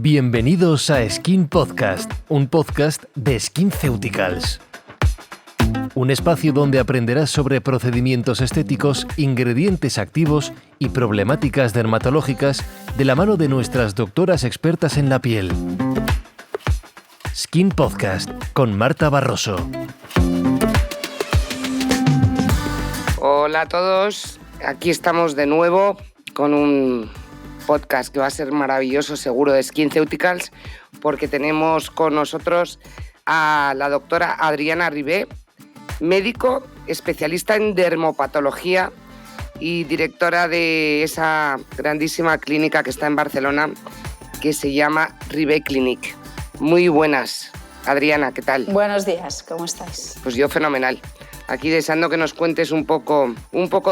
Bienvenidos a Skin Podcast, un podcast de SkinCeuticals. Un espacio donde aprenderás sobre procedimientos estéticos, ingredientes activos y problemáticas dermatológicas de la mano de nuestras doctoras expertas en la piel. Skin Podcast con Marta Barroso. Hola a todos, aquí estamos de nuevo con un podcast que va a ser maravilloso seguro de SkinCeuticals, porque tenemos con nosotros a la doctora Adriana Ribé, médico especialista en dermopatología y directora de esa grandísima clínica que está en Barcelona que se llama Ribé Clinic. Muy buenas, Adriana, ¿qué tal? Buenos días, ¿cómo estáis? Pues yo fenomenal. Aquí deseando que nos cuentes un poco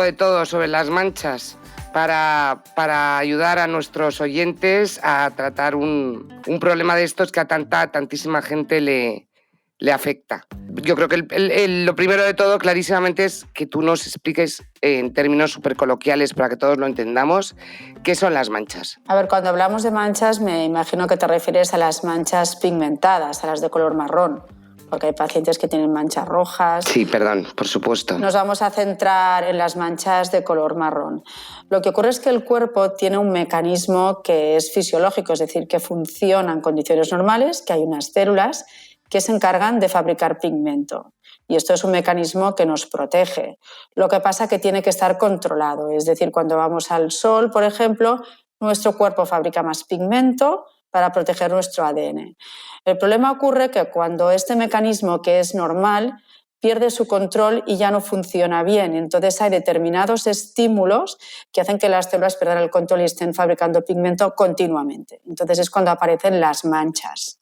de todo sobre las manchas para ayudar a nuestros oyentes a tratar un problema de estos que a tantísima gente le afecta. Yo creo que lo primero de todo, clarísimamente, es que tú nos expliques en términos súper coloquiales para que todos lo entendamos, ¿qué son las manchas? A ver, cuando hablamos de manchas me imagino que te refieres a las manchas pigmentadas, a las de color marrón, porque hay pacientes que tienen manchas rojas. Sí, perdón, por supuesto. Nos vamos a centrar en las manchas de color marrón. Lo que ocurre es que el cuerpo tiene un mecanismo que es fisiológico, es decir, que funciona en condiciones normales, que hay unas células que se encargan de fabricar pigmento. Y esto es un mecanismo que nos protege. Lo que pasa es que tiene que estar controlado, es decir, cuando vamos al sol, por ejemplo, nuestro cuerpo fabrica más pigmento para proteger nuestro ADN. El problema ocurre que cuando este mecanismo, que es normal, pierde su control y ya no funciona bien. Entonces hay determinados estímulos que hacen que las células pierdan el control y estén fabricando pigmento continuamente. Entonces es cuando aparecen las manchas.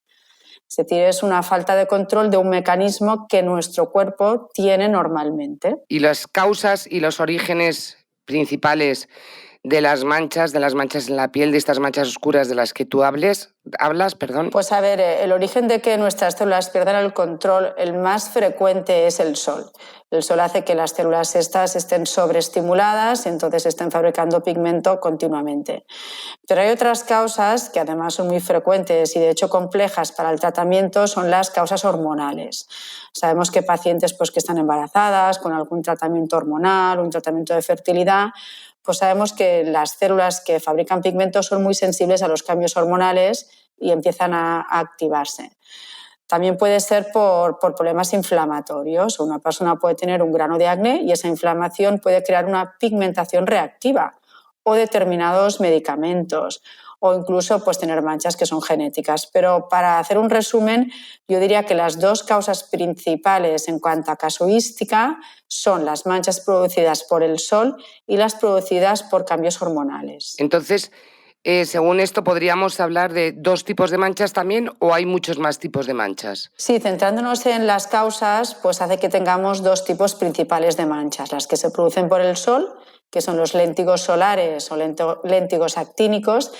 Es decir, es una falta de control de un mecanismo que nuestro cuerpo tiene normalmente. ¿Y las causas y los orígenes principales de las manchas en la piel, de estas manchas oscuras de las que tú hablas? Pues a ver, el origen de que nuestras células pierdan el control, el más frecuente es el sol. El sol hace que las células estas estén sobreestimuladas y entonces estén fabricando pigmento continuamente. Pero hay otras causas que además son muy frecuentes y de hecho complejas para el tratamiento, son las causas hormonales. Sabemos que pacientes que están embarazadas con algún tratamiento hormonal, un tratamiento de fertilidad, pues sabemos que las células que fabrican pigmento son muy sensibles a los cambios hormonales y empiezan a activarse. También puede ser por problemas inflamatorios. Una persona puede tener un grano de acné y esa inflamación puede crear una pigmentación reactiva, o determinados medicamentos, o incluso tener manchas que son genéticas. Pero para hacer un resumen, yo diría que las dos causas principales en cuanto a casuística son las manchas producidas por el sol y las producidas por cambios hormonales. Entonces, según esto, ¿podríamos hablar de dos tipos de manchas también o hay muchos más tipos de manchas? Sí, centrándonos en las causas, pues hace que tengamos dos tipos principales de manchas, las que se producen por el sol, que son los léntigos solares o léntigos actínicos,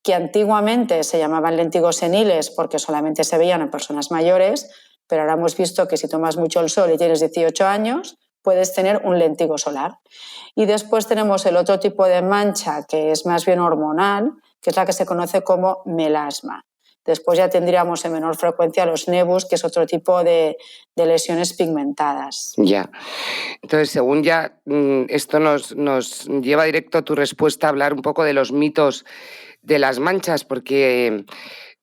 que antiguamente se llamaban léntigos seniles porque solamente se veían en personas mayores, pero ahora hemos visto que si tomas mucho el sol y tienes 18 años, puedes tener un léntigo solar. Y después tenemos el otro tipo de mancha, que es más bien hormonal, que es la que se conoce como melasma. Después ya tendríamos en menor frecuencia los nebus, que es otro tipo de lesiones pigmentadas. Ya. Entonces, según ya esto nos lleva directo a tu respuesta a hablar un poco de los mitos de las manchas, porque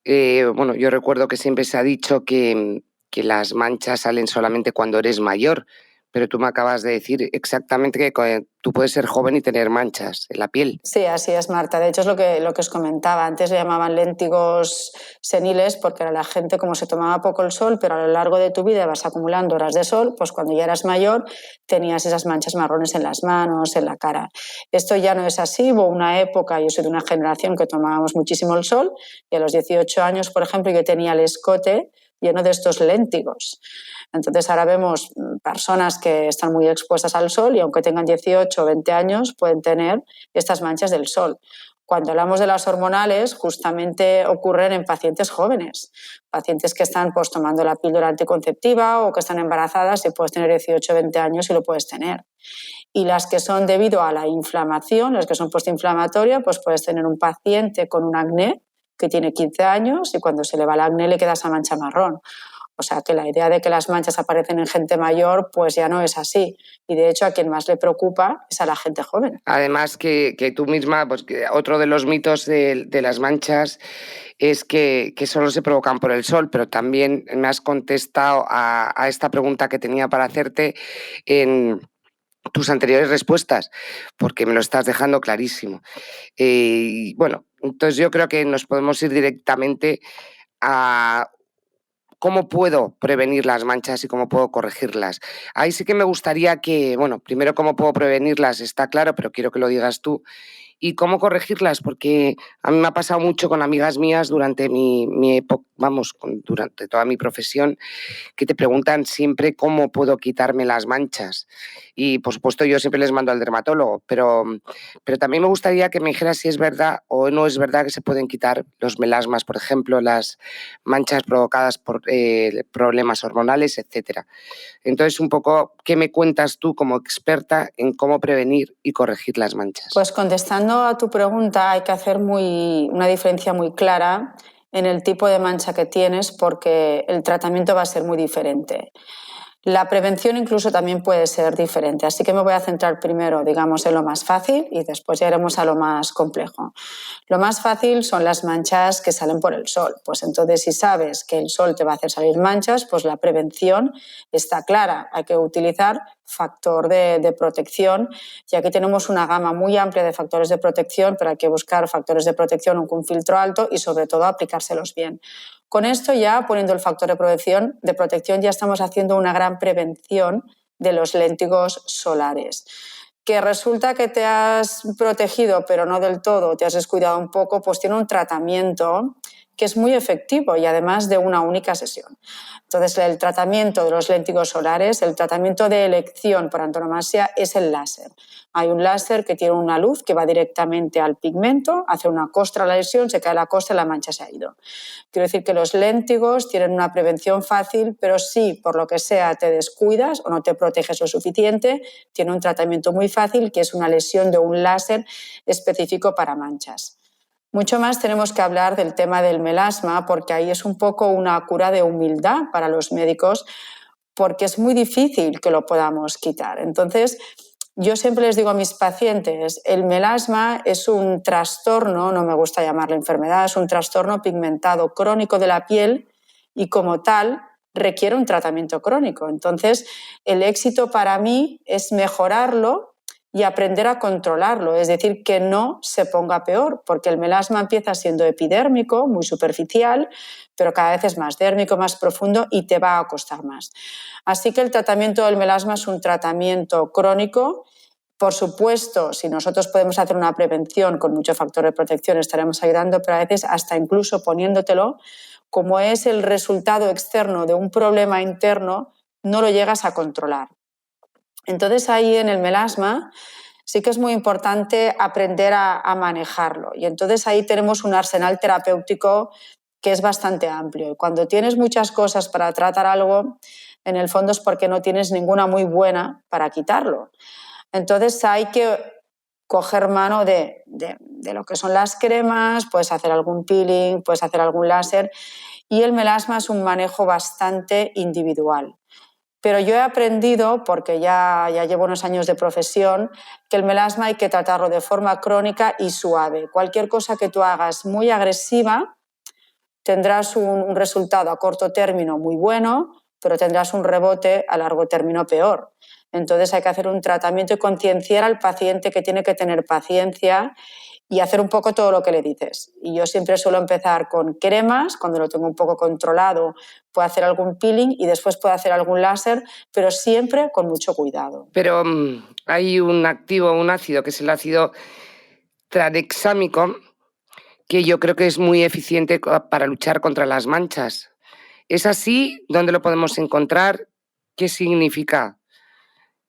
yo recuerdo que siempre se ha dicho que las manchas salen solamente cuando eres mayor, pero tú me acabas de decir exactamente que tú puedes ser joven y tener manchas en la piel. Sí, así es, Marta. De hecho, es lo que os comentaba. Antes le llamaban léntigos seniles porque era la gente como se tomaba poco el sol, pero a lo largo de tu vida vas acumulando horas de sol, pues cuando ya eras mayor tenías esas manchas marrones en las manos, en la cara. Esto ya no es así. Hubo una época, yo soy de una generación que tomábamos muchísimo el sol y a los 18 años, por ejemplo, yo tenía el escote lleno de estos léntigos. Entonces ahora vemos personas que están muy expuestas al sol y aunque tengan 18 o 20 años pueden tener estas manchas del sol. Cuando hablamos de las hormonales, justamente ocurren en pacientes jóvenes, pacientes que están tomando la píldora anticonceptiva o que están embarazadas y puedes tener 18 o 20 años y lo puedes tener. Y las que son debido a la inflamación, las que son postinflamatorias, pues puedes tener un paciente con un acné que tiene 15 años y cuando se le va el acné le queda esa mancha marrón. O sea que la idea de que las manchas aparecen en gente mayor pues ya no es así. Y de hecho a quien más le preocupa es a la gente joven. Además que tú misma, pues que otro de los mitos de las manchas es que solo se provocan por el sol, pero también me has contestado a esta pregunta que tenía para hacerte en tus anteriores respuestas, porque me lo estás dejando clarísimo. Y bueno, entonces yo creo que nos podemos ir directamente a cómo puedo prevenir las manchas y cómo puedo corregirlas. Ahí sí que me gustaría que, bueno, primero cómo puedo prevenirlas está claro, pero quiero que lo digas tú. ¿Y cómo corregirlas? Porque a mí me ha pasado mucho con amigas mías durante mi época, durante toda mi profesión, que te preguntan siempre cómo puedo quitarme las manchas. Y por supuesto yo siempre les mando al dermatólogo, pero también me gustaría que me dijeras si es verdad o no es verdad que se pueden quitar los melasmas, por ejemplo, las manchas provocadas por problemas hormonales, etcétera. Entonces, un poco, ¿qué me cuentas tú como experta en cómo prevenir y corregir las manchas? Pues contestando a tu pregunta, hay que hacer una diferencia muy clara en el tipo de mancha que tienes porque el tratamiento va a ser muy diferente. La prevención incluso también puede ser diferente, así que me voy a centrar primero, digamos, en lo más fácil y después ya iremos a lo más complejo. Lo más fácil son las manchas que salen por el sol. Pues entonces, si sabes que el sol te va a hacer salir manchas, pues la prevención está clara. Hay que utilizar factor de protección y aquí tenemos una gama muy amplia de factores de protección, pero hay que buscar factores de protección con un filtro alto y sobre todo aplicárselos bien. Con esto ya, poniendo el factor de protección, ya estamos haciendo una gran prevención de los léntigos solares. Que resulta que te has protegido, pero no del todo, te has descuidado un poco, pues tiene un tratamiento que es muy efectivo y además de una única sesión. Entonces, el tratamiento de los léntigos solares, el tratamiento de elección por antonomasia es el láser. Hay un láser que tiene una luz que va directamente al pigmento, hace una costra a la lesión, se cae la costra y la mancha se ha ido. Quiero decir que los léntigos tienen una prevención fácil, pero si por lo que sea te descuidas o no te proteges lo suficiente, tiene un tratamiento muy fácil que es una lesión de un láser específico para manchas. Mucho más tenemos que hablar del tema del melasma porque ahí es un poco una cura de humildad para los médicos porque es muy difícil que lo podamos quitar. Entonces, yo siempre les digo a mis pacientes, el melasma es un trastorno, no me gusta llamarlo enfermedad, es un trastorno pigmentado crónico de la piel y como tal requiere un tratamiento crónico. Entonces, el éxito para mí es mejorarlo y aprender a controlarlo, es decir, que no se ponga peor, porque el melasma empieza siendo epidérmico, muy superficial, pero cada vez es más dérmico, más profundo y te va a costar más. Así que el tratamiento del melasma es un tratamiento crónico. Por supuesto, si nosotros podemos hacer una prevención con mucho factor de protección, estaremos ayudando, pero a veces hasta incluso poniéndotelo, como es el resultado externo de un problema interno, no lo llegas a controlar. Entonces ahí en el melasma sí que es muy importante aprender a manejarlo y entonces ahí tenemos un arsenal terapéutico que es bastante amplio. Y cuando tienes muchas cosas para tratar algo, en el fondo es porque no tienes ninguna muy buena para quitarlo. Entonces hay que coger mano de lo que son las cremas, puedes hacer algún peeling, puedes hacer algún láser y el melasma es un manejo bastante individual. Pero yo he aprendido, porque ya llevo unos años de profesión, que el melasma hay que tratarlo de forma crónica y suave. Cualquier cosa que tú hagas muy agresiva, tendrás un resultado a corto término muy bueno, pero tendrás un rebote a largo término peor. Entonces hay que hacer un tratamiento y concienciar al paciente que tiene que tener paciencia y hacer un poco todo lo que le dices. Y yo siempre suelo empezar con cremas, cuando lo tengo un poco controlado, puedo hacer algún peeling y después puedo hacer algún láser, pero siempre con mucho cuidado. Pero hay un activo, un ácido, que es el ácido tranexámico, que yo creo que es muy eficiente para luchar contra las manchas. ¿Es así? ¿Dónde lo podemos encontrar? ¿Qué significa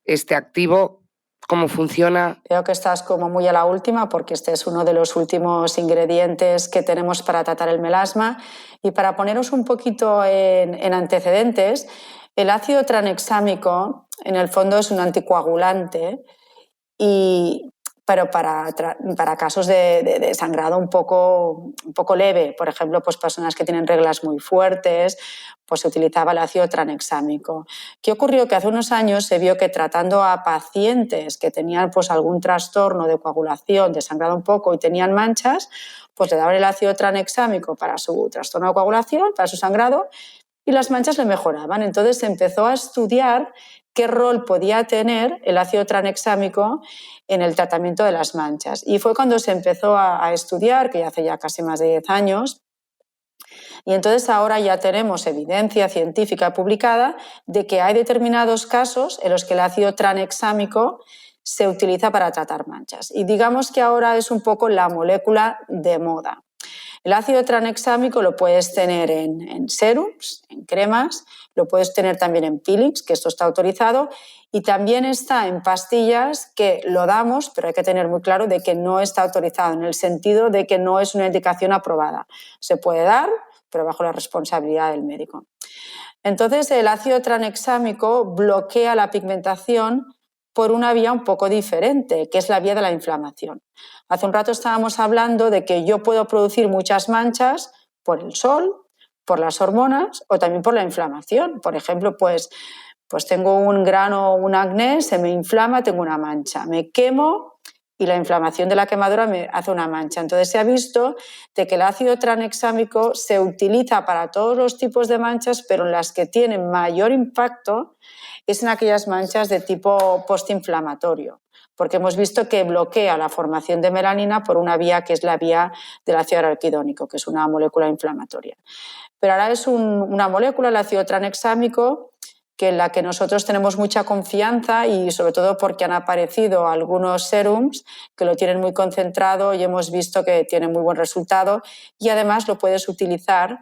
este activo? ¿Cómo funciona? Veo que estás como muy a la última porque este es uno de los últimos ingredientes que tenemos para tratar el melasma. Y para poneros un poquito en antecedentes, el ácido tranexámico en el fondo es un anticoagulante y pero para casos de sangrado un poco leve, por ejemplo, pues personas que tienen reglas muy fuertes, pues se utilizaba el ácido tranexámico. ¿Qué ocurrió? Que hace unos años se vio que tratando a pacientes que tenían pues algún trastorno de coagulación, de sangrado un poco y tenían manchas, pues le daban el ácido tranexámico para su trastorno de coagulación, para su sangrado, y las manchas le mejoraban. Entonces se empezó a estudiar qué rol podía tener el ácido tranexámico en el tratamiento de las manchas. Y fue cuando se empezó a estudiar, que ya hace ya casi más de 10 años, y entonces ahora ya tenemos evidencia científica publicada de que hay determinados casos en los que el ácido tranexámico se utiliza para tratar manchas. Y digamos que ahora es un poco la molécula de moda. El ácido tranexámico lo puedes tener en serums, en cremas, lo puedes tener también en peelings, que esto está autorizado, y también está en pastillas que lo damos, pero hay que tener muy claro de que no está autorizado, en el sentido de que no es una indicación aprobada. Se puede dar, pero bajo la responsabilidad del médico. Entonces, el ácido tranexámico bloquea la pigmentación por una vía un poco diferente, que es la vía de la inflamación. Hace un rato estábamos hablando de que yo puedo producir muchas manchas por el sol, por las hormonas o también por la inflamación. Por ejemplo, pues tengo un grano, un acné, se me inflama, tengo una mancha. Me quemo y la inflamación de la quemadura me hace una mancha. Entonces se ha visto de que el ácido tranexámico se utiliza para todos los tipos de manchas, pero en las que tienen mayor impacto es en aquellas manchas de tipo postinflamatorio, porque hemos visto que bloquea la formación de melanina por una vía que es la vía del ácido araquidónico, que es una molécula inflamatoria. Pero ahora es una molécula, el ácido tranexámico, que en la que nosotros tenemos mucha confianza y sobre todo porque han aparecido algunos serums que lo tienen muy concentrado y hemos visto que tiene muy buen resultado y además lo puedes utilizar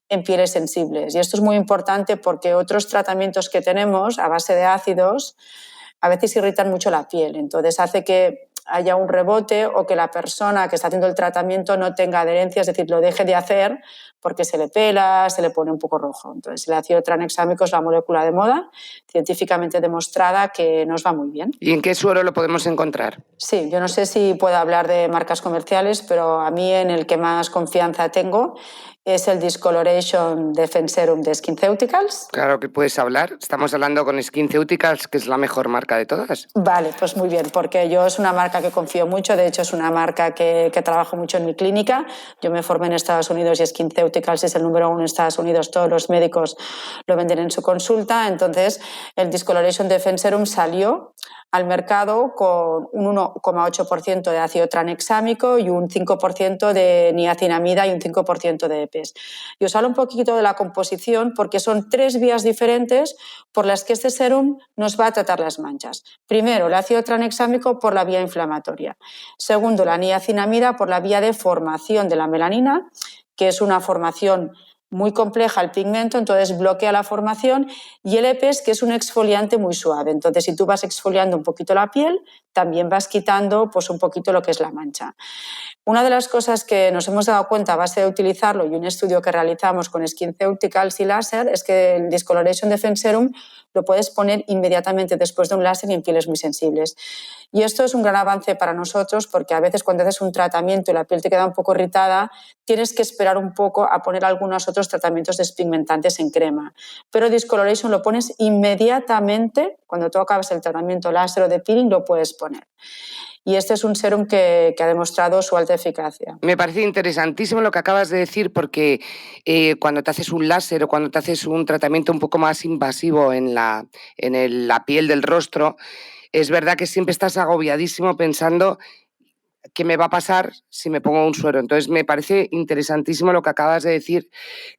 en pieles sensibles. Y esto es muy importante porque otros tratamientos que tenemos a base de ácidos a veces irritan mucho la piel, entonces hace que haya un rebote o que la persona que está haciendo el tratamiento no tenga adherencia, es decir, lo deje de hacer porque se le pela, se le pone un poco rojo. Entonces el ácido tranexámico es la molécula de moda, científicamente demostrada que nos va muy bien. ¿Y en qué suero lo podemos encontrar? Sí, yo no sé si puedo hablar de marcas comerciales, pero a mí en el que más confianza tengo es el Discoloration Defense Serum de SkinCeuticals. Claro que puedes hablar. Estamos hablando con SkinCeuticals, que es la mejor marca de todas. Vale, pues muy bien, porque yo es una marca que confío mucho. De hecho, es una marca que trabajo mucho en mi clínica. Yo me formé en Estados Unidos y SkinCeuticals es el número 1 en Estados Unidos. Todos los médicos lo venden en su consulta. Entonces, el Discoloration Defense Serum salió al mercado con un 1,8% de ácido tranexámico y un 5% de niacinamida y un 5% de EPES. Y os hablo un poquito de la composición porque son 3 vías diferentes por las que este serum nos va a tratar las manchas. Primero, el ácido tranexámico por la vía inflamatoria. Segundo, la niacinamida por la vía de formación de la melanina, que es una formación muy compleja el pigmento, entonces bloquea la formación, y el EPES, que es un exfoliante muy suave. Entonces, si tú vas exfoliando un poquito la piel, también vas quitando pues, un poquito lo que es la mancha. Una de las cosas que nos hemos dado cuenta a base de utilizarlo y un estudio que realizamos con SkinCeuticals y láser es que el Discoloration Defense Serum lo puedes poner inmediatamente después de un láser y en pieles muy sensibles. Y esto es un gran avance para nosotros porque a veces cuando haces un tratamiento y la piel te queda un poco irritada, tienes que esperar un poco a poner algunos otros tratamientos despigmentantes en crema. Pero Discoloration lo pones inmediatamente, cuando tú acabas el tratamiento láser o de peeling lo puedes poner. Y este es un serum que ha demostrado su alta eficacia. Me parece interesantísimo lo que acabas de decir porque cuando te haces un láser o cuando te haces un tratamiento un poco más invasivo en la piel del rostro, es verdad que siempre estás agobiadísimo pensando qué me va a pasar si me pongo un suero. Entonces me parece interesantísimo lo que acabas de decir,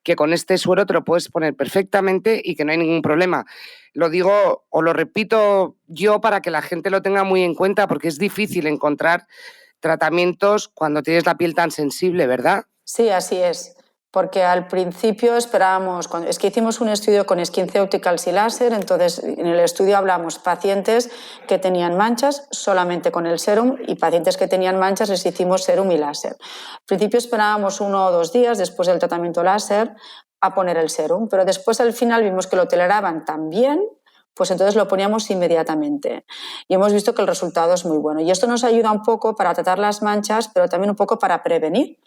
que con este suero te lo puedes poner perfectamente y que no hay ningún problema. Lo digo o lo repito yo para que la gente lo tenga muy en cuenta porque es difícil encontrar tratamientos cuando tienes la piel tan sensible, ¿verdad? Sí, así es. Porque al principio esperábamos, es que hicimos un estudio con SkinCeuticals y láser, entonces en el estudio hablamos pacientes que tenían manchas solamente con el serum y pacientes que tenían manchas les hicimos serum y láser. Al principio esperábamos 1 o 2 días después del tratamiento láser a poner el serum, pero después al final vimos que lo toleraban tan bien pues entonces lo poníamos inmediatamente. Y hemos visto que el resultado es muy bueno. Y esto nos ayuda un poco para tratar las manchas, pero también un poco para prevenir,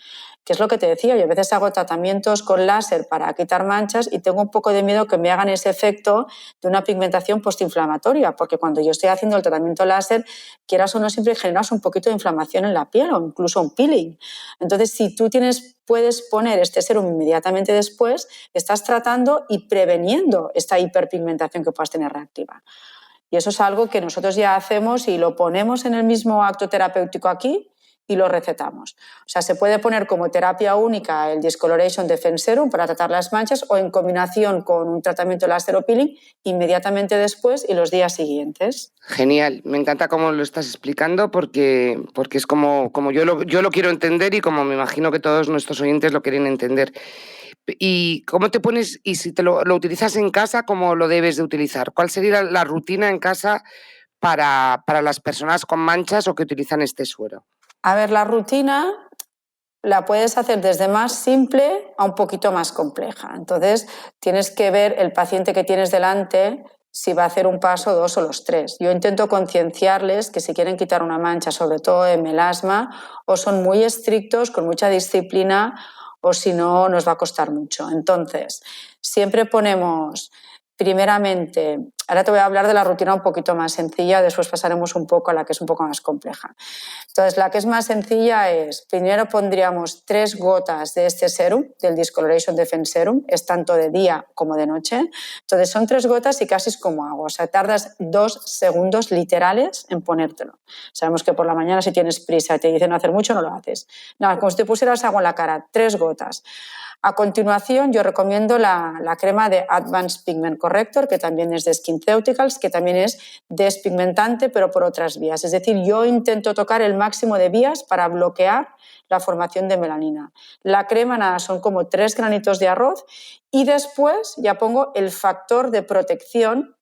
que es lo que te decía. Yo a veces hago tratamientos con láser para quitar manchas y tengo un poco de miedo que me hagan ese efecto de una pigmentación postinflamatoria, porque cuando yo estoy haciendo el tratamiento láser, quieras o no, siempre generas un poquito de inflamación en la piel o incluso un peeling. Entonces, si tú puedes poner este serum inmediatamente después, estás tratando y preveniendo esta hiperpigmentación que puedas tener reactiva. Y eso es algo que nosotros ya hacemos y lo ponemos en el mismo acto terapéutico aquí y lo recetamos. O sea, se puede poner como terapia única el Discoloration Defense Serum para tratar las manchas o en combinación con un tratamiento láser o peeling inmediatamente después y los días siguientes. Genial, me encanta cómo lo estás explicando porque es como yo lo quiero entender y como me imagino que todos nuestros oyentes lo quieren entender. ¿Y cómo te pones, y si te lo utilizas en casa, cómo lo debes de utilizar? ¿Cuál sería la rutina en casa para las personas con manchas o que utilizan este suero? A ver, la rutina la puedes hacer desde más simple a un poquito más compleja. Entonces, tienes que ver el paciente que tienes delante si va a hacer un paso, 2 o los 3. Yo intento concienciarles que si quieren quitar una mancha, sobre todo en melasma, o son muy estrictos, con mucha disciplina, o si no, nos va a costar mucho. Entonces, siempre ponemos, primeramente, ahora te voy a hablar de la rutina un poquito más sencilla, después pasaremos un poco a la que es un poco más compleja. Entonces, la que es más sencilla es, primero pondríamos 3 gotas de este serum, del Discoloration Defense Serum, es tanto de día como de noche. Entonces, son 3 gotas y casi es como agua, o sea, tardas 2 segundos literales en ponértelo. Sabemos que por la mañana si tienes prisa y te dicen no hacer mucho, no lo haces. No, como si te pusieras agua en la cara, 3 gotas. A continuación, yo recomiendo la crema de Advanced Pigment Corrector, que también es de SkinCeuticals, que también es despigmentante, pero por otras vías. Es decir, yo intento tocar el máximo de vías para bloquear la formación de melanina. La crema, nada, son como 3 granitos de arroz y después ya pongo el factor de protección,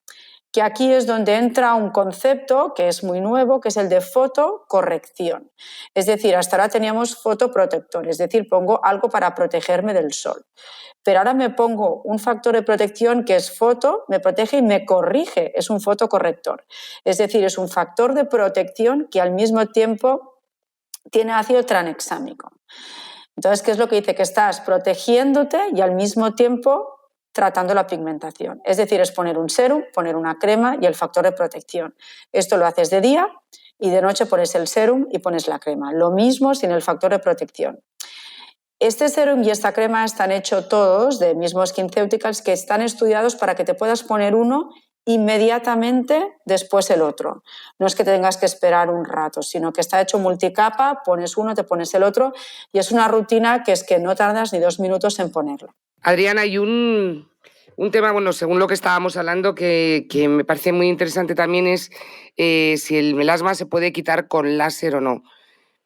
que aquí es donde entra un concepto que es muy nuevo, que es el de fotocorrección. Es decir, hasta ahora teníamos fotoprotector, es decir, pongo algo para protegerme del sol. Pero ahora me pongo un factor de protección que es foto, me protege y me corrige, es un fotocorrector. Es decir, es un factor de protección que al mismo tiempo tiene ácido tranexámico. Entonces, ¿qué es lo que dice? Que estás protegiéndote y al mismo tiempo tratando la pigmentación. Es decir, es poner un serum, poner una crema y el factor de protección. Esto lo haces de día y de noche pones el serum y pones la crema. Lo mismo sin el factor de protección. Este serum y esta crema están hechos todos de mismo SkinCeuticals, que están estudiados para que te puedas poner uno inmediatamente después el otro. No es que tengas que esperar un rato, sino que está hecho multicapa, pones uno, te pones el otro y es una rutina que es que no tardas ni 2 minutos en ponerla. Adriana, hay un tema, bueno, según lo que estábamos hablando, que me parece muy interesante también es si el melasma se puede quitar con láser o no.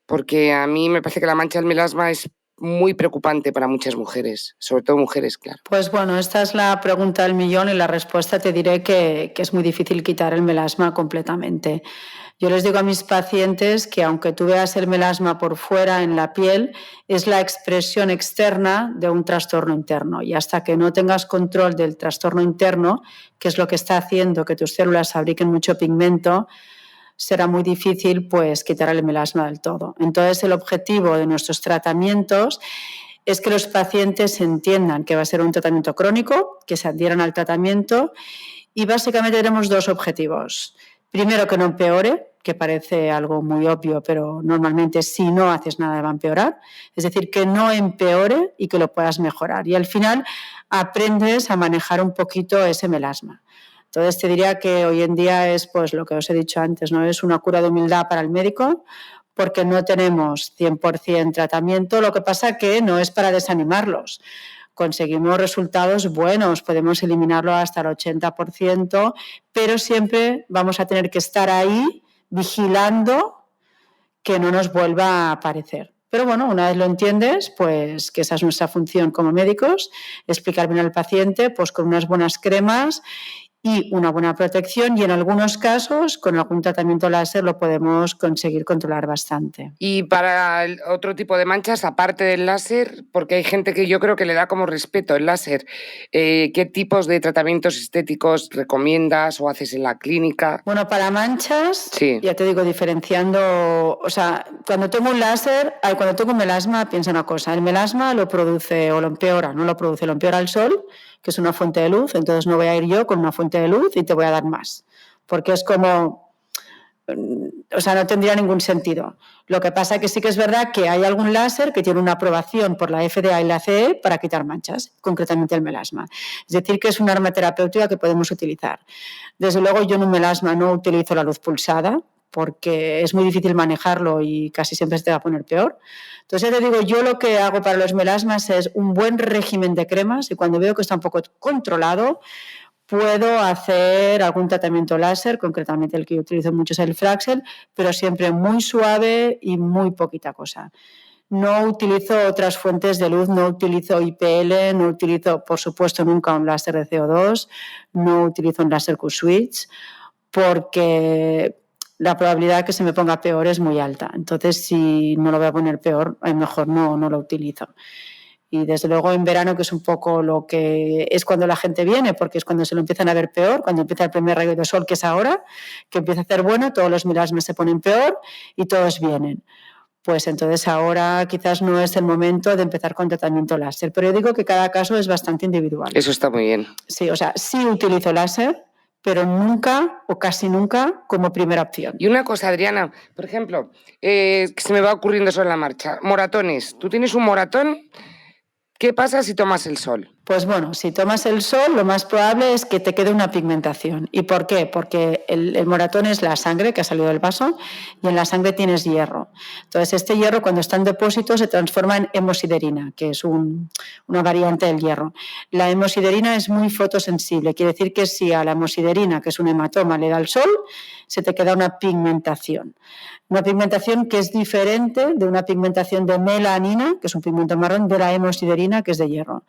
Porque a mí me parece que la mancha del melasma es muy preocupante para muchas mujeres, sobre todo mujeres, claro. Pues bueno, esta es la pregunta del millón y la respuesta te diré que es muy difícil quitar el melasma completamente. Yo les digo a mis pacientes que aunque tú veas el melasma por fuera en la piel, es la expresión externa de un trastorno interno. Y hasta que no tengas control del trastorno interno, que es lo que está haciendo que tus células fabriquen mucho pigmento, será muy difícil pues quitar el melasma del todo. Entonces, el objetivo de nuestros tratamientos es que los pacientes entiendan que va a ser un tratamiento crónico, que se adhieran al tratamiento y básicamente tenemos 2 objetivos. Primero, que no empeore, que parece algo muy obvio, pero normalmente si no haces nada va a empeorar. Es decir, que no empeore y que lo puedas mejorar. Y al final aprendes a manejar un poquito ese melasma. Entonces te diría que hoy en día es pues lo que os he dicho antes, ¿no? Es una cura de humildad para el médico porque no tenemos 100% tratamiento, lo que pasa que no es para desanimarlos. Conseguimos resultados buenos, podemos eliminarlo hasta el 80%, pero siempre vamos a tener que estar ahí vigilando que no nos vuelva a aparecer. Pero bueno, una vez lo entiendes, pues que esa es nuestra función como médicos, explicar bien al paciente pues con unas buenas cremas y una buena protección, y en algunos casos con algún tratamiento láser lo podemos conseguir controlar bastante. Y para otro tipo de manchas, aparte del láser, porque hay gente que yo creo que le da como respeto el láser, ¿qué tipos de tratamientos estéticos recomiendas o haces en la clínica? Bueno, para manchas, sí. Ya te digo, diferenciando, o sea, cuando tengo un láser, cuando tengo un melasma, piensa una cosa, el melasma lo produce o lo empeora, no lo produce, lo empeora el sol, que es una fuente de luz, entonces no voy a ir yo con una fuente de luz y te voy a dar más, porque es como, o sea, no tendría ningún sentido. Lo que pasa es que sí que es verdad que hay algún láser que tiene una aprobación por la FDA y la CE para quitar manchas, concretamente el melasma. Es decir, que es un arma terapéutica que podemos utilizar. Desde luego yo en un melasma no utilizo la luz pulsada porque es muy difícil manejarlo y casi siempre se te va a poner peor. Entonces ya te digo, yo lo que hago para los melasmas es un buen régimen de cremas y cuando veo que está un poco controlado, puedo hacer algún tratamiento láser, concretamente el que yo utilizo mucho es el Fraxel, pero siempre muy suave y muy poquita cosa. No utilizo otras fuentes de luz, no utilizo IPL, no utilizo, por supuesto, nunca un láser de CO2, no utilizo un láser Q-switch, porque la probabilidad de que se me ponga peor es muy alta. Entonces, si no lo voy a poner peor, mejor no lo utilizo. Y desde luego en verano, que es un poco lo que es cuando la gente viene, porque es cuando se lo empiezan a ver peor, cuando empieza el primer rayo de sol, que es ahora, que empieza a hacer bueno, todos los melasmas se ponen peor y todos vienen. Pues entonces ahora quizás no es el momento de empezar con tratamiento láser. Pero yo digo que cada caso es bastante individual. Eso está muy bien. Sí, o sea, sí utilizo láser, pero nunca o casi nunca como primera opción. Y una cosa, Adriana, por ejemplo, que se me va ocurriendo sobre la marcha, moratones. ¿Tú tienes un moratón? ¿Qué pasa si tomas el sol? Pues bueno, si tomas el sol, lo más probable es que te quede una pigmentación. ¿Y por qué? Porque el moratón es la sangre que ha salido del vaso y en la sangre tienes hierro. Entonces, este hierro, cuando está en depósito, se transforma en hemosiderina, que es una variante del hierro. La hemosiderina es muy fotosensible, quiere decir que si a la hemosiderina, que es un hematoma, le da el sol, se te queda una pigmentación. Una pigmentación que es diferente de una pigmentación de melanina, que es un pigmento marrón, de la hemosiderina, que es de hierro.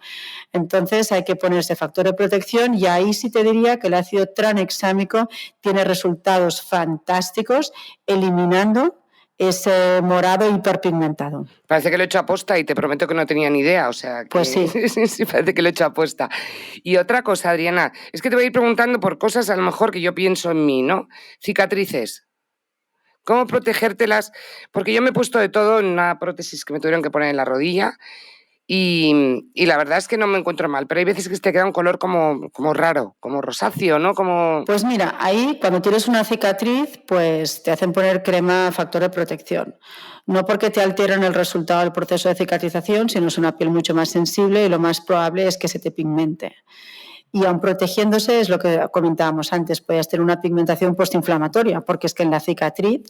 Entonces hay que ponerse factor de protección y ahí sí te diría que el ácido tranexámico tiene resultados fantásticos eliminando ese morado hiperpigmentado. Parece que lo he hecho aposta y te prometo que no tenía ni idea, o sea que... Pues sí. Sí, parece que lo he hecho aposta. Y otra cosa, Adriana, es que te voy a ir preguntando por cosas a lo mejor que yo pienso en mí, ¿no? Cicatrices. ¿Cómo protegértelas? Porque yo me he puesto de todo en una prótesis que me tuvieron que poner en la rodilla y la verdad es que no me encuentro mal, pero hay veces que te queda un color como raro, como rosáceo, ¿no? Pues mira, ahí cuando tienes una cicatriz, pues te hacen poner crema factor de protección. No porque te alteren el resultado del proceso de cicatrización, sino es una piel mucho más sensible y lo más probable es que se te pigmente. Y aun protegiéndose, es lo que comentábamos antes, puedes tener una pigmentación postinflamatoria, porque es que en la cicatriz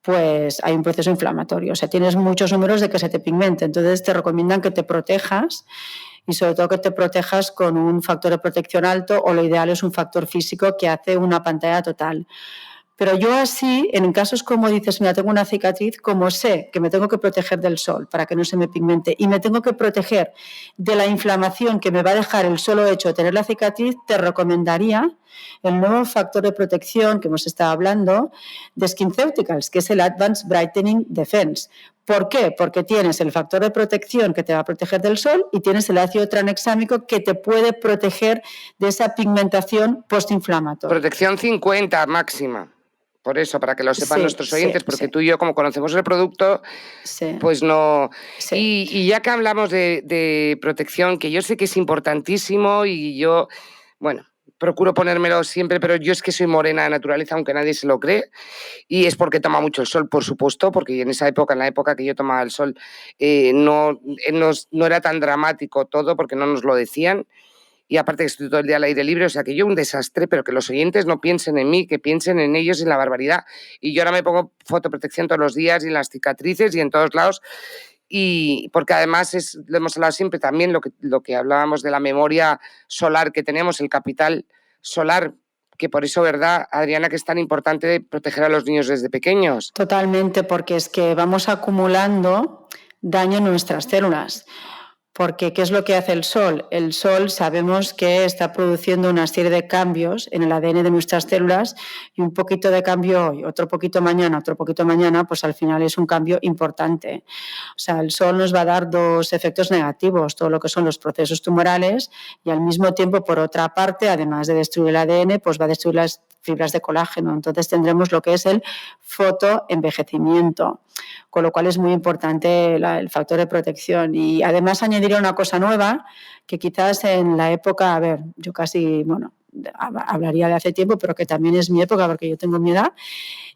pues hay un proceso inflamatorio, o sea, tienes muchos números de que se te pigmente, entonces te recomiendan que te protejas y sobre todo que te protejas con un factor de protección alto o lo ideal es un factor físico que hace una pantalla total. Pero yo así, en casos como dices, mira, tengo una cicatriz, como sé que me tengo que proteger del sol para que no se me pigmente y me tengo que proteger de la inflamación que me va a dejar el solo hecho de tener la cicatriz, te recomendaría el nuevo factor de protección que hemos estado hablando de SkinCeuticals, que es el Advanced Brightening Defense. ¿Por qué? Porque tienes el factor de protección que te va a proteger del sol y tienes el ácido tranexámico que te puede proteger de esa pigmentación postinflamatoria. Protección 50 máxima. Por eso, para que lo sepan nuestros oyentes, porque tú y yo, como conocemos el producto, pues no... Y ya que hablamos de protección, que yo sé que es importantísimo y yo, bueno, procuro ponérmelo siempre, pero yo es que soy morena de naturaleza, aunque nadie se lo cree, y es porque toma mucho el sol, por supuesto, porque en la época que yo tomaba el sol, no era tan dramático todo, porque no nos lo decían. Y aparte que estoy todo el día al aire libre, o sea que yo un desastre, pero que los oyentes no piensen en mí, que piensen en ellos y en la barbaridad. Y yo ahora me pongo fotoprotección todos los días y en las cicatrices y en todos lados, y porque además lo hemos hablado siempre también, lo que hablábamos de la memoria solar que tenemos, el capital solar, que por eso, ¿verdad, Adriana, que es tan importante proteger a los niños desde pequeños? Totalmente, porque es que vamos acumulando daño en nuestras células. Porque, ¿qué es lo que hace el sol? El sol sabemos que está produciendo una serie de cambios en el ADN de nuestras células y un poquito de cambio hoy, otro poquito mañana, pues al final es un cambio importante. O sea, el sol nos va a dar dos efectos negativos, todo lo que son los procesos tumorales y al mismo tiempo, por otra parte, además de destruir el ADN, pues va a destruir las fibras de colágeno. Entonces tendremos lo que es el fotoenvejecimiento, con lo cual es muy importante el factor de protección. Y además añadiría una cosa nueva, que quizás en la época, yo casi, hablaría de hace tiempo, pero que también es mi época porque yo tengo mi edad,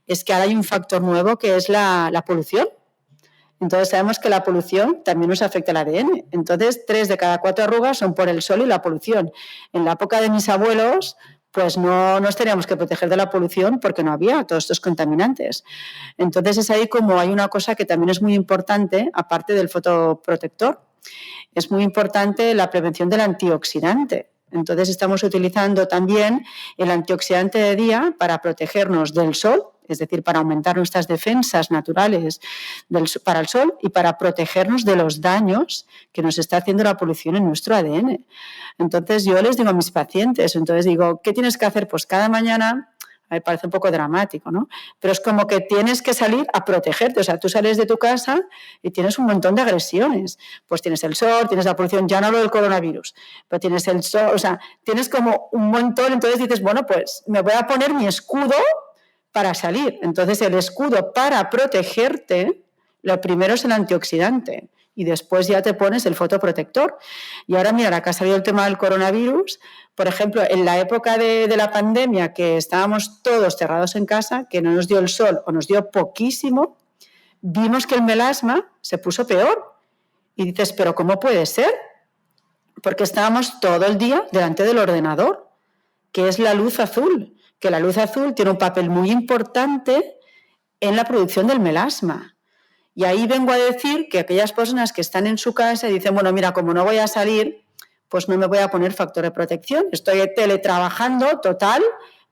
es que ahora hay un factor nuevo que es la polución. Entonces sabemos que la polución también nos afecta al ADN. Entonces 3 de cada 4 arrugas son por el sol y la polución. En la época de mis abuelos, pues no nos teníamos que proteger de la polución porque no había todos estos contaminantes. Entonces es ahí como hay una cosa que también es muy importante, aparte del fotoprotector, es muy importante la prevención del antioxidante. Entonces estamos utilizando también el antioxidante de día para protegernos del sol, es decir, para aumentar nuestras defensas naturales para el sol y para protegernos de los daños que nos está haciendo la polución en nuestro ADN. Entonces yo les digo a mis pacientes, ¿qué tienes que hacer? Pues cada mañana, me parece un poco dramático, ¿no? Pero es como que tienes que salir a protegerte. O sea, tú sales de tu casa y tienes un montón de agresiones. Pues tienes el sol, tienes la polución, ya no hablo del coronavirus, pero tienes el sol, o sea, tienes como un montón. Entonces dices, bueno, pues me voy a poner mi escudo para salir. Entonces el escudo para protegerte, lo primero es el antioxidante y después ya te pones el fotoprotector. Y ahora mira, acá ha salido el tema del coronavirus. Por ejemplo, en la época de la pandemia, que estábamos todos cerrados en casa, que no nos dio el sol o nos dio poquísimo, vimos que el melasma se puso peor. Y dices, ¿pero cómo puede ser? Porque estábamos todo el día delante del ordenador, que es la luz azul, que la luz azul tiene un papel muy importante en la producción del melasma. Y ahí vengo a decir que aquellas personas que están en su casa y dicen, bueno, mira, como no voy a salir, pues no me voy a poner factor de protección. Estoy teletrabajando, total,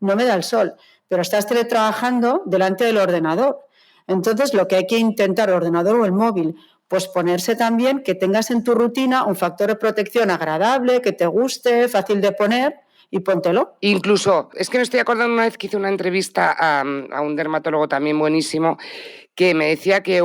no me da el sol. Pero estás teletrabajando delante del ordenador. Entonces, lo que hay que intentar, el ordenador o el móvil, pues ponerse también que tengas en tu rutina un factor de protección agradable, que te guste, fácil de poner, y póntelo. Incluso, es que me estoy acordando una vez que hice una entrevista a un dermatólogo también buenísimo, que me decía que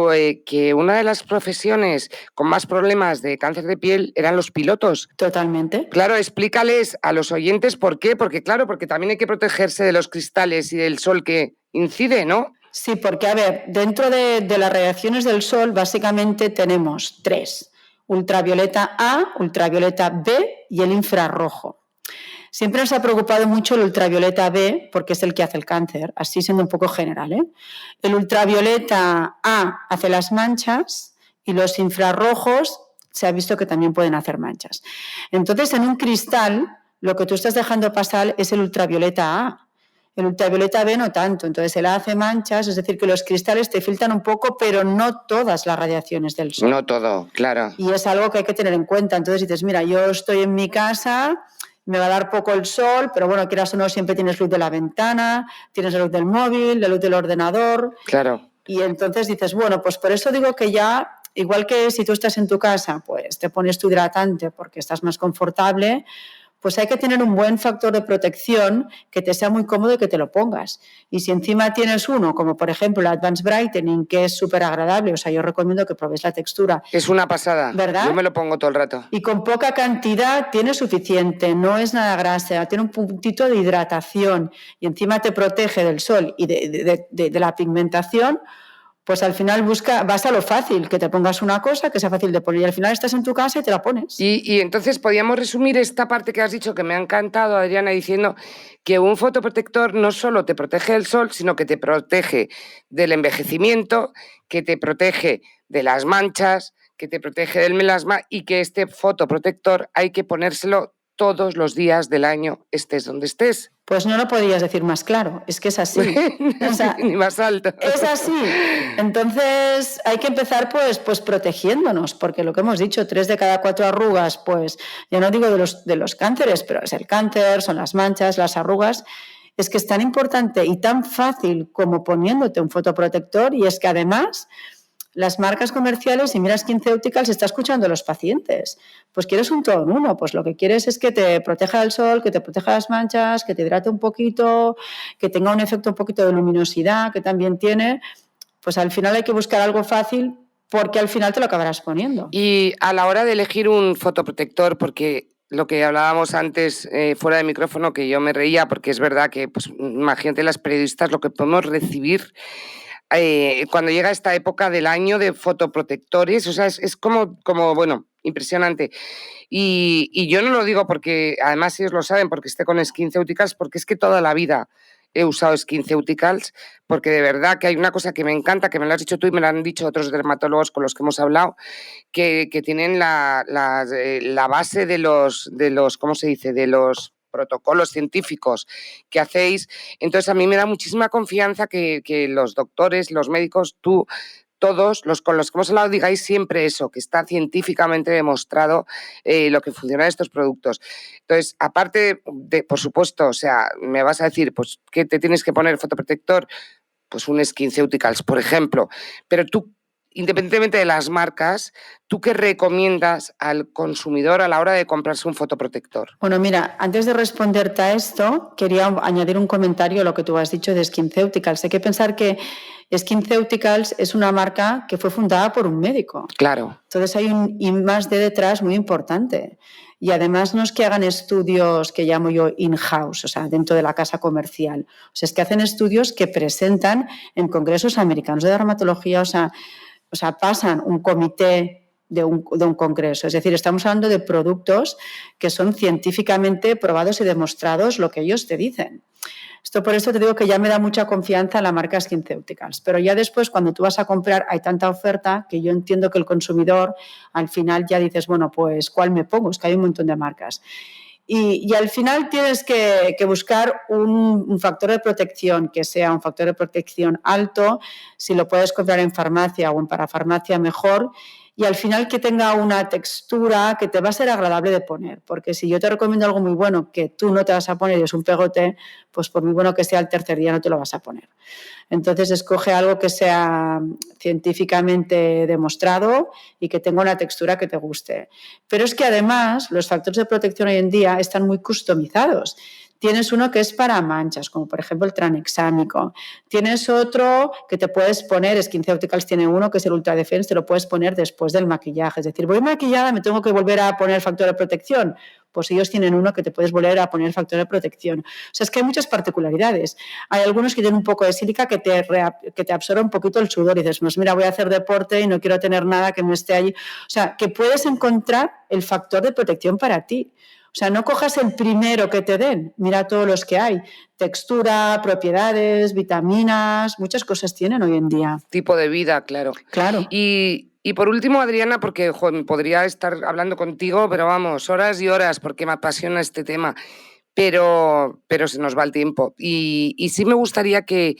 una de las profesiones con más problemas de cáncer de piel eran los pilotos. Totalmente. Claro, explícales a los oyentes por qué, porque también hay que protegerse de los cristales y del sol que incide, ¿no? Sí, porque, dentro de las radiaciones del sol básicamente tenemos 3, ultravioleta A, ultravioleta B y el infrarrojo. Siempre nos ha preocupado mucho el ultravioleta B porque es el que hace el cáncer, así siendo un poco general, ¿eh? El ultravioleta A hace las manchas y los infrarrojos se ha visto que también pueden hacer manchas. Entonces, en un cristal, lo que tú estás dejando pasar es el ultravioleta A. El ultravioleta B no tanto, entonces el A hace manchas, es decir, que los cristales te filtran un poco, pero no todas las radiaciones del sol. No todo, claro. Y es algo que hay que tener en cuenta. Entonces dices, mira, yo estoy en mi casa, me va a dar poco el sol, pero bueno, quieras o no, siempre tienes luz de la ventana, tienes la luz del móvil, la luz del ordenador. Claro. Y entonces dices, bueno, pues por eso digo que ya, igual que si tú estás en tu casa, pues te pones tu hidratante porque estás más confortable, pues hay que tener un buen factor de protección que te sea muy cómodo y que te lo pongas. Y si encima tienes uno, como por ejemplo el Advanced Brightening, que es súper agradable, o sea, yo recomiendo que probéis la textura. Es una pasada, ¿verdad? Yo me lo pongo todo el rato. Y con poca cantidad tiene suficiente, no es nada grasa, tiene un puntito de hidratación y encima te protege del sol y de la pigmentación. Pues al final vas a lo fácil, que te pongas una cosa que sea fácil de poner y al final estás en tu casa y te la pones. Y entonces podríamos resumir esta parte que has dicho, que me ha encantado, Adriana, diciendo que un fotoprotector no solo te protege del sol, sino que te protege del envejecimiento, que te protege de las manchas, que te protege del melasma y que este fotoprotector hay que ponérselo todos los días del año, estés donde estés. Pues no lo podías decir más claro, es que es así. O sea, ni más alto. Es así. Entonces hay que empezar pues protegiéndonos, porque lo que hemos dicho, 3 de cada 4 arrugas, pues ya no digo de los cánceres, pero es el cáncer, son las manchas, las arrugas. Es que es tan importante y tan fácil como poniéndote un fotoprotector y es que además las marcas comerciales, si miras SkinCeuticals, está escuchando a los pacientes. Pues quieres un todo en uno, pues lo que quieres es que te proteja del sol, que te proteja las manchas, que te hidrate un poquito, que tenga un efecto un poquito de luminosidad, que también tiene. Pues al final hay que buscar algo fácil porque al final te lo acabarás poniendo. Y a la hora de elegir un fotoprotector, porque lo que hablábamos antes fuera de micrófono, que yo me reía, porque es verdad que, pues, imagínate las periodistas lo que podemos recibir cuando llega esta época del año de fotoprotectores, o sea, es como bueno, impresionante. Y yo no lo digo porque, además ellos lo saben, porque esté con SkinCeuticals, porque es que toda la vida he usado SkinCeuticals, porque de verdad que hay una cosa que me encanta, que me lo has dicho tú y me lo han dicho otros dermatólogos con los que hemos hablado, que tienen la base de los, ¿cómo se dice?, de los protocolos científicos que hacéis. Entonces a mí me da muchísima confianza que los doctores, los médicos, tú, todos los con los que hemos hablado digáis siempre eso, que está científicamente demostrado lo que funciona de estos productos. Entonces, aparte de, por supuesto, o sea, me vas a decir, pues, que te tienes que poner fotoprotector, pues un SkinCeuticals, por ejemplo, pero tú, independientemente de las marcas, ¿tú qué recomiendas al consumidor a la hora de comprarse un fotoprotector? Bueno, mira, antes de responderte a esto, quería añadir un comentario a lo que tú has dicho de SkinCeuticals. Hay que pensar que SkinCeuticals es una marca que fue fundada por un médico. Claro. Entonces hay un I+D detrás muy importante. Y además no es que hagan estudios que llamo yo in-house, o sea, dentro de la casa comercial. O sea, es que hacen estudios que presentan en congresos americanos de dermatología, o sea, pasan un comité de un congreso. Es decir, estamos hablando de productos que son científicamente probados y demostrados lo que ellos te dicen. Esto por eso te digo que ya me da mucha confianza en la marca SkinCeuticals. Pero ya después, cuando tú vas a comprar, hay tanta oferta que yo entiendo que el consumidor al final ya dices, bueno, pues ¿cuál me pongo? Es que hay un montón de marcas. Y al final tienes que buscar un factor de protección que sea un factor de protección alto, si lo puedes comprar en farmacia o en parafarmacia mejor, y al final que tenga una textura que te va a ser agradable de poner, porque si yo te recomiendo algo muy bueno que tú no te vas a poner y es un pegote, pues por muy bueno que sea el tercer día no te lo vas a poner. Entonces escoge algo que sea científicamente demostrado y que tenga una textura que te guste. Pero es que además los factores de protección hoy en día están muy customizados. Tienes uno que es para manchas, como por ejemplo el tranexámico. Tienes otro que te puedes poner, SkinCeuticals tiene uno que es el Ultra Defense, te lo puedes poner después del maquillaje. Es decir, voy maquillada, me tengo que volver a poner factor de protección. Pues ellos tienen uno que te puedes volver a poner factor de protección. O sea, es que hay muchas particularidades. Hay algunos que tienen un poco de sílica que te absorbe un poquito el sudor y dices, pues mira, voy a hacer deporte y no quiero tener nada que me esté allí. O sea, que puedes encontrar el factor de protección para ti. O sea, no cojas el primero que te den, mira todos los que hay. Textura, propiedades, vitaminas, muchas cosas tienen hoy en día. Tipo de vida, claro. Claro. Y por último, Adriana, porque podría estar hablando contigo, pero vamos, horas y horas, porque me apasiona este tema, pero se nos va el tiempo. Y sí me gustaría que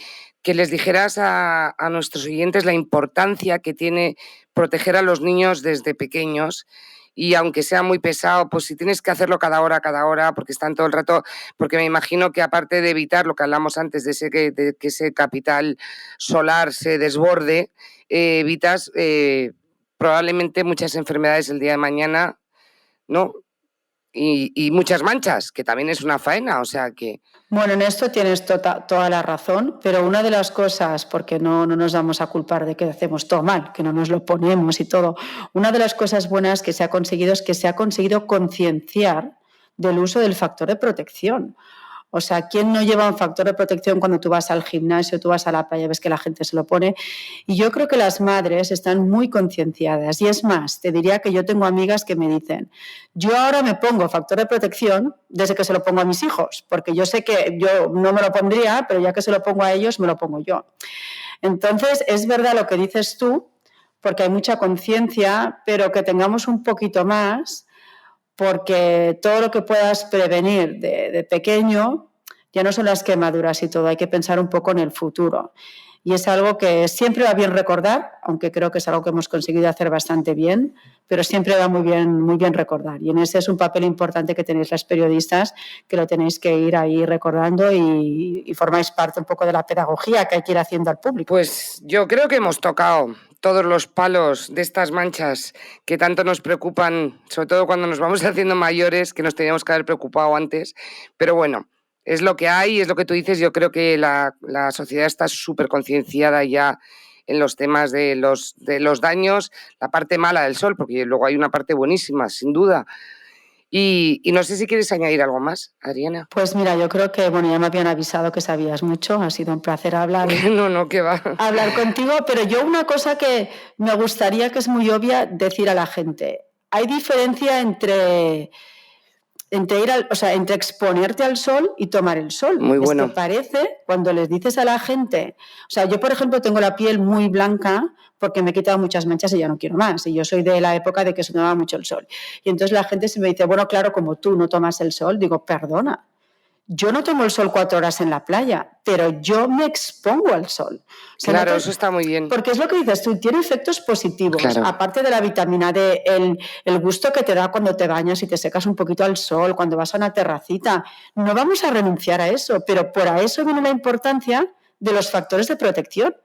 les dijeras a nuestros oyentes la importancia que tiene proteger a los niños desde pequeñños. Y aunque sea muy pesado, pues si tienes que hacerlo cada hora, porque están todo el rato, porque me imagino que aparte de evitar lo que hablamos antes, de que ese capital solar se desborde, evitas probablemente muchas enfermedades el día de mañana, ¿no? Y muchas manchas, que también es una faena, o sea que... Bueno, en esto tienes toda la razón, pero una de las cosas, porque no nos vamos a culpar de que hacemos todo mal, que no nos lo ponemos y todo, una de las cosas buenas que se ha conseguido es que se ha conseguido concienciar del uso del factor de protección. O sea, ¿quién no lleva un factor de protección cuando tú vas al gimnasio, tú vas a la playa, ves que la gente se lo pone? Y yo creo que las madres están muy concienciadas. Y es más, te diría que yo tengo amigas que me dicen, yo ahora me pongo factor de protección desde que se lo pongo a mis hijos, porque yo sé que yo no me lo pondría, pero ya que se lo pongo a ellos, me lo pongo yo. Entonces, es verdad lo que dices tú, porque hay mucha conciencia, pero que tengamos un poquito más, porque todo lo que puedas prevenir de pequeño ya no son las quemaduras y todo, hay que pensar un poco en el futuro. Y es algo que siempre va bien recordar, aunque creo que es algo que hemos conseguido hacer bastante bien, pero siempre va muy bien recordar. Y en ese es un papel importante que tenéis las periodistas, que lo tenéis que ir ahí recordando y formáis parte un poco de la pedagogía que hay que ir haciendo al público. Pues yo creo que hemos tocado todos los palos de estas manchas que tanto nos preocupan, sobre todo cuando nos vamos haciendo mayores, que nos teníamos que haber preocupado antes. Pero bueno, es lo que hay, es lo que tú dices. Yo creo que la sociedad está súper concienciada ya en los temas de los daños, la parte mala del sol, porque luego hay una parte buenísima, sin duda. Y no sé si quieres añadir algo más, Adriana. Pues mira, yo creo que, ya me habían avisado que sabías mucho, ha sido un placer hablar. No, que va. Hablar contigo, pero yo una cosa que me gustaría, que es muy obvia, decir a la gente. Hay diferencia entre exponerte al sol y tomar el sol. Muy bueno. Esto parece, cuando les dices a la gente, yo por ejemplo tengo la piel muy blanca porque me he quitado muchas manchas y ya no quiero más, y yo soy de la época de que se tomaba mucho el sol, y entonces la gente se me dice, bueno, claro, como tú no tomas el sol, digo, perdona, yo no tomo el sol 4 horas en la playa, pero yo me expongo al sol. Claro, eso está muy bien. Porque es lo que dices tú, tiene efectos positivos. Claro. Aparte de la vitamina D, el gusto que te da cuando te bañas y te secas un poquito al sol, cuando vas a una terracita. No vamos a renunciar a eso, pero por eso viene la importancia de los factores de protección,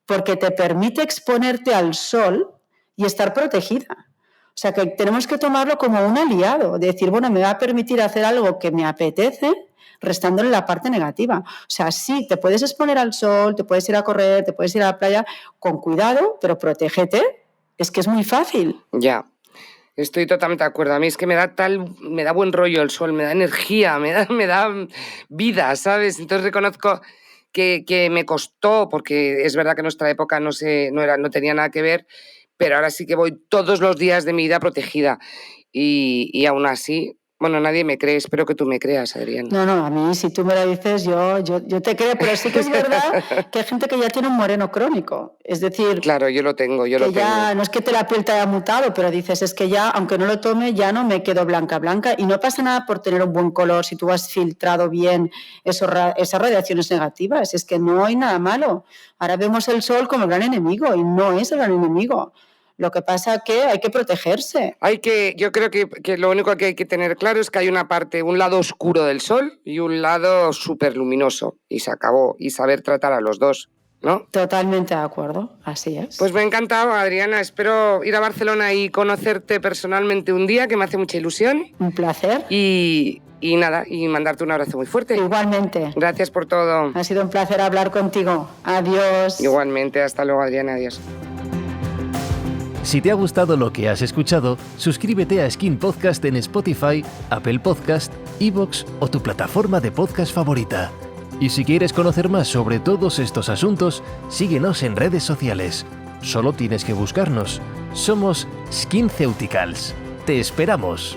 porque te permite exponerte al sol y estar protegida. O sea, que tenemos que tomarlo como un aliado, de decir, bueno, me va a permitir hacer algo que me apetece, restándole la parte negativa. O sea, sí, te puedes exponer al sol, te puedes ir a correr, te puedes ir a la playa, con cuidado, pero protégete. Es que es muy fácil. Ya, estoy totalmente de acuerdo. A mí es que me da buen rollo el sol, me da energía, me da vida, ¿sabes? Entonces reconozco que me costó, porque es verdad que en nuestra época no tenía nada que ver, pero ahora sí que voy todos los días de mi vida protegida. Y aún así, bueno, nadie me cree, espero que tú me creas, Adriana. No, a mí si tú me lo dices, yo te creo, pero sí que es verdad que hay gente que ya tiene un moreno crónico, es decir... Claro, yo lo tengo. Ya no es que la piel te haya mutado, pero dices, es que ya, aunque no lo tome, ya no me quedo blanca, y no pasa nada por tener un buen color, si tú has filtrado bien esas radiaciones negativas, es que no hay nada malo. Ahora vemos el sol como el gran enemigo, y no es el gran enemigo. Lo que pasa es que hay que protegerse. Yo creo que lo único que hay que tener claro es que hay un lado oscuro del sol y un lado súper luminoso. Y se acabó. Y saber tratar a los dos, ¿no? Totalmente de acuerdo, así es. Pues me ha encantado, Adriana. Espero ir a Barcelona y conocerte personalmente un día, que me hace mucha ilusión. Un placer. Y nada, y mandarte un abrazo muy fuerte. Igualmente. Gracias por todo. Ha sido un placer hablar contigo. Adiós. Igualmente, hasta luego, Adriana. Adiós. Si te ha gustado lo que has escuchado, suscríbete a Skin Podcast en Spotify, Apple Podcast, iVoox o tu plataforma de podcast favorita. Y si quieres conocer más sobre todos estos asuntos, síguenos en redes sociales. Solo tienes que buscarnos. Somos SkinCeuticals. ¡Te esperamos!